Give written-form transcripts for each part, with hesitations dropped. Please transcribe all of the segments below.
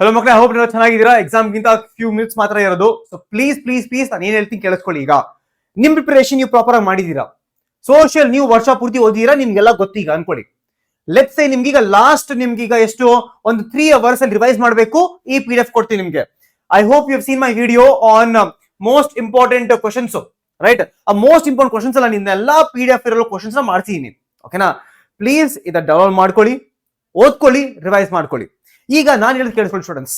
Hello ಮಕ್ಕಳೇ, hope ನೀವು ಚೆನ್ನಾಗಿದ್ದೀರಾ. ಎಕ್ಸಾಮ್ಗಿಂತ ಫ್ಯೂ ಮಿನಿಟ್ಸ್ ಮಾತ್ರ ಇರೋದು. ಸೊ ಪ್ಲೀಸ್ ನಾನು ಏನ್ ಹೇಳ್ತೀನಿ ಕೇಳಿಸ್ಕೊಳ್ಳಿ. ಈಗ ನಿಮ್ ಪ್ರಿಪರೇಷನ್ ನೀವು ಪ್ರಾಪರ್ ಆಗಿ ಮಾಡಿದೀರಾ, ಸೋಷಿಯಲ್ ನೀವು ವರ್ಷ ಪೂರ್ತಿ ಓದಿದೀರಾ, ನಿಮ್ಗೆಲ್ಲ ಗೊತ್ತೀಗ ಅನ್ಕೊಳ್ಳಿ. ಲೆಟ್ಸ್ ಸೇ ನಿಮ್ಗೀಗ ಲಾಸ್ಟ್ ನಿಮ್ಗೀಗ ಎಷ್ಟು ಒಂದು 3 hours ಅಲ್ಲಿ ರಿವೈಸ್ ಮಾಡಬೇಕು. ಈ PDF ಕೊಡ್ತೀನಿ ನಿಮ್ಗೆ. I hope you have seen my video on most important questions, right? ಆ ಮೋಸ್ಟ್ ಇಂಪಾರ್ಟೆಂಟ್ ಕ್ವಶನ್ಸ್ ಎಲ್ಲ ನಿನ್ನೆಲ್ಲ PDF ಇರೋ ಕ್ವಶನ್ಸ್ ಮಾಡ್ತೀನಿ, ಓಕೆನಾ? ಪ್ಲೀಸ್ ಇದನ್ನ ಡೌನ್ಲೋಡ್ ಮಾಡ್ಕೊಳ್ಳಿ, ಓದ್ಕೊಳ್ಳಿ, ರಿವೈಸ್ ಮಾಡ್ಕೊಳ್ಳಿ. ಈಗ ನಾನು ಹೇಳೋದು ಕೇಳಿಸ್ಕೊಳ್ಳಿ students,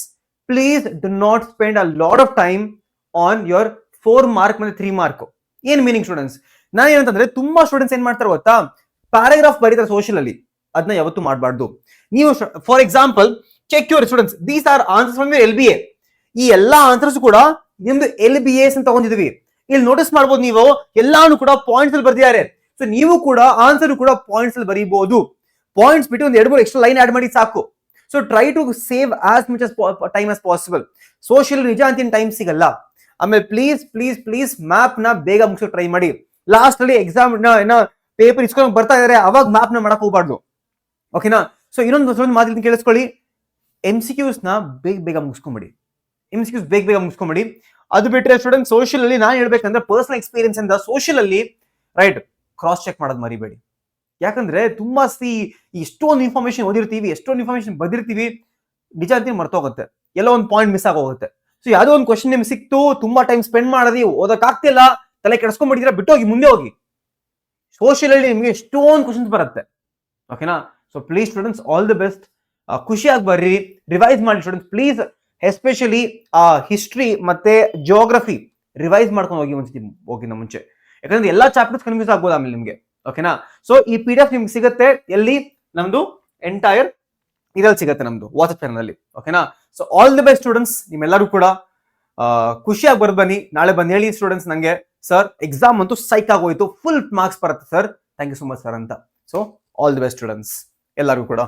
please do not spend a lot of time on your 4 mark ಮತ್ತೆ 3 mark. ಏನ್ ಮೀನಿಂಗ್ ಸ್ಟೂಡೆಂಟ್ಸ್? ನಾನು ಏನಂತಂದ್ರೆ ತುಂಬಾ ಸ್ಟೂಡೆಂಟ್ಸ್ ಏನ್ ಮಾಡ್ತಾರೆ ಗೊತ್ತಾ, ಪ್ಯಾರಾಗ್ರಾಫ್ ಬರೀತಾರೆ ಸೋಷಿಯಲ್ ಅಲ್ಲಿ, ಅದನ್ನ ಯಾವತ್ತೂ ಮಾಡಬಾರ್ದು ನೀವು. For example, check your students, these are answers from your LBA. ಈ ಎಲ್ಲಾ ಆನ್ಸರ್ಸ್ ಕೂಡ ನಿಮ್ದು LBAs ಅಂತ ತಗೊಂಡಿದ್ವಿ. ಇಲ್ಲಿ ನೋಟಿಸ್ ಮಾಡಬಹುದು ನೀವು, ಎಲ್ಲಾನು ಕೂಡ ಪಾಯಿಂಟ್ಸ್ ಅಲ್ಲಿ ಬರ್ದಿದ್ದಾರೆ. ಸೊ ನೀವು ಕೂಡ ಆನ್ಸರ್ ಕೂಡ ಪಾಯಿಂಟ್ಸ್ ಅಲ್ಲಿ ಬರೀಬಹುದು. ಪಾಯಿಂಟ್ಸ್ ಬಿಟ್ಟು ಒಂದು 2-3 ಎಕ್ಸ್ಟ್ರಾ ಲೈನ್ ಆಡ್ ಮಾಡಿ ಸಾಕು. So try to save as much time as possible. Social ನಿಜ ಅಂತಿನ ಟೈಮ್ ಸಿಗಲ್ಲ. ಆಮೇಲೆ ಪ್ಲೀಸ್ ಮ್ಯಾಪ್ ನ ಬೇಗ ಮುಗಿಸೋ ಟ್ರೈ ಮಾಡಿ. ಲಾಸ್ಟ್ ಅಲ್ಲಿ ಎಕ್ಸಾಮ್ ಪೇಪರ್ ಇಸ್ಕೊಂಡು ಬರ್ತಾ ಇದಾರೆ, ಅವಾಗ ಮ್ಯಾಪ್ ನ ಮಾಡಕ್ ಹೋಗ್ಬಾರ್ದು, ಓಕೆನಾ? ಸೊ ಇನ್ನೊಂದು ಮಾತು ಕೇಳಿಸ್ಕೊಳ್ಳಿ, MCQs ನ ಬೇಗ ಮುಗಿಸ್ಕೊಂಬಿಡಿ. MCQs ಬೇಗ ಮುಗಿಸ್ಕೊಂಬಿಡಿ. ಅದು ಬಿಟ್ರೆ ಸ್ಟೂಡೆಂಟ್, ಸೋಷಿಯಲ್ ಅಲ್ಲಿ ನಾನು ಹೇಳ್ಬೇಕಂದ್ರೆ ಪರ್ಸನಲ್ ಎಕ್ಸ್ಪೀರಿಯನ್ಸ್ ಇಂದ ಸೋಷಿಯಲ್ ಅಲ್ಲಿ ರೈಟ್ ಕ್ರಾಸ್ ಚೆಕ್ ಮಾಡೋದು ಮರಿಬೇಡಿ. ಯಾಕಂದ್ರೆ ತುಂಬಾ ಇಷ್ಟೊಂದು ಇನ್ಫಾರ್ಮೇಶನ್ ಓದಿರ್ತೀವಿ, ಎಷ್ಟೊಂದು ಇನ್ಫಾರ್ಮೇಶನ್ ಬಂದಿರ್ತೀವಿ, ನಿಜ ಅಂತೀನಿ ಮರ್ತೋಗುತ್ತೆ, ಎಲ್ಲ ಒಂದು ಪಾಯಿಂಟ್ ಮಿಸ್ ಆಗೋಗುತ್ತೆ. ಸೊ ಯಾವ್ದೋ ಒಂದು ಕ್ವಶನ್ ನಿಮ್ಗೆ ಸಿಕ್ತು, ತುಂಬಾ ಟೈಮ್ ಸ್ಪೆಂಡ್ ಮಾಡದಿ, ಓದಕ್ಕಾಗ್ತಿಲ್ಲ, ತಲೆ ಕೆಡಿಸ್ಕೊಂಡ್ಬಿಟ್ಟಿದ್ದೀರಾ, ಬಿಟ್ಟೋಗಿ ಮುಂದೆ ಹೋಗಿ. ಸೋಷಿಯಲ್ ಅಲ್ಲಿ ನಿಮ್ಗೆ ಎಷ್ಟೊಂದು ಕ್ವಶನ್ಸ್ ಬರುತ್ತೆ, ಓಕೆನಾ? So please students, all the best. ಖುಷಿಯಾಗಿ ಬರ್ರಿ, ರಿವೈಸ್ ಮಾಡಿ ಸ್ಟೂಡೆಂಟ್ಸ್ ಪ್ಲೀಸ್. ಎಸ್ಪೆಷಲಿ ಹಿಸ್ಟ್ರಿ ಮತ್ತೆ ಜಿಯೋಗ್ರಫಿ ರಿವೈಸ್ ಮಾಡ್ಕೊಂಡು ಹೋಗಿ ಒಂದ್ಸತಿ ಹೋಗಿನ ಮುಂಚೆ, ಯಾಕಂದ್ರೆ ಎಲ್ಲಾ ಚಾಪ್ಟರ್ಸ್ ಕನ್ಫ್ಯೂಸ್ ಆಗ್ಬೋದು ಆಮೇಲೆ ನಿಮ್ಗೆ, ಓಕೆನಾ? ಸೊ ಈ PDF ನಿಮ್ಗೆ ಸಿಗುತ್ತೆ ಎಲ್ಲಿ? ನಮ್ದು ಎಂಟೈರ್ ಇದ್ರಲ್ಲಿ ಸಿಗುತ್ತೆ, ನಮ್ದು ವಾಟ್ಸ್ಆಪ್ ಚಾನಲ್ ಅಲ್ಲಿ, ಓಕೆನಾ? So all the best students, ನಿಮ್ಮೆಲ್ಲರೂ ಕೂಡ ಖುಷಿಯಾಗಿ ಬರ್ ಬನ್ನಿ. ನಾಳೆ ಬಂದು ಹೇಳಿ ಸ್ಟೂಡೆಂಟ್ಸ್ ನಂಗೆ, ಸರ್ ಎಕ್ಸಾಮ್ ಅಂತೂ ಸೈಕ್ ಆಗೋಯ್ತು, ಫುಲ್ ಮಾರ್ಕ್ಸ್ ಬರುತ್ತೆ sir, thank you so much sir ಅಂತ. So all the best students ಎಲ್ಲರಿಗೂ ಕೂಡ.